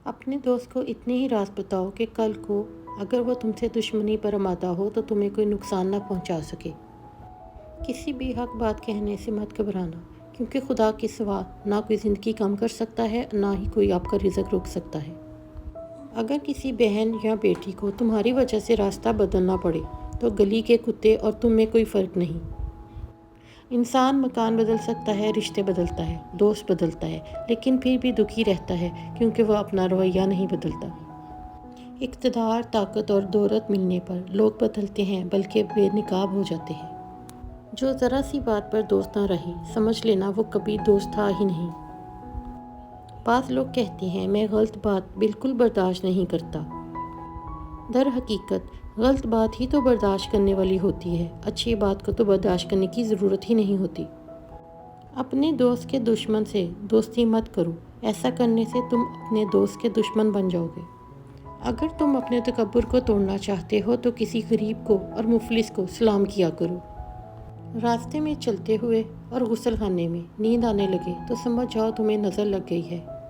اپنے دوست کو اتنے ہی راز بتاؤ کہ کل کو اگر وہ تم سے دشمنی پر آمادہ ہو تو تمہیں کوئی نقصان نہ پہنچا سکے۔ کسی بھی حق بات کہنے سے مت گھبرانا، کیونکہ خدا کے سوا نہ کوئی زندگی کم کر سکتا ہے، نہ ہی کوئی آپ کا رزق روک سکتا ہے۔ اگر کسی بہن یا بیٹی کو تمہاری وجہ سے راستہ بدلنا پڑے تو گلی کے کتے اور تم میں کوئی فرق نہیں۔ انسان مکان بدل سکتا ہے، رشتے بدلتا ہے، دوست بدلتا ہے، لیکن پھر بھی دکھی رہتا ہے کیونکہ وہ اپنا رویہ نہیں بدلتا۔ اقتدار، طاقت اور دولت ملنے پر لوگ بدلتے ہیں بلکہ بے نقاب ہو جاتے ہیں۔ جو ذرا سی بات پر دوست نہ رہے، سمجھ لینا وہ کبھی دوست تھا ہی نہیں۔ بعض لوگ کہتے ہیں میں غلط بات بالکل برداشت نہیں کرتا۔ در حقیقت غلط بات ہی تو برداشت کرنے والی ہوتی ہے، اچھی بات کو تو برداشت کرنے کی ضرورت ہی نہیں ہوتی۔ اپنے دوست کے دشمن سے دوستی مت کرو، ایسا کرنے سے تم اپنے دوست کے دشمن بن جاؤ گے۔ اگر تم اپنے تکبر کو توڑنا چاہتے ہو تو کسی غریب کو اور مفلس کو سلام کیا کرو۔ راستے میں چلتے ہوئے اور غسل خانے میں نیند آنے لگے تو سمجھ جاؤ تمہیں نظر لگ گئی ہے۔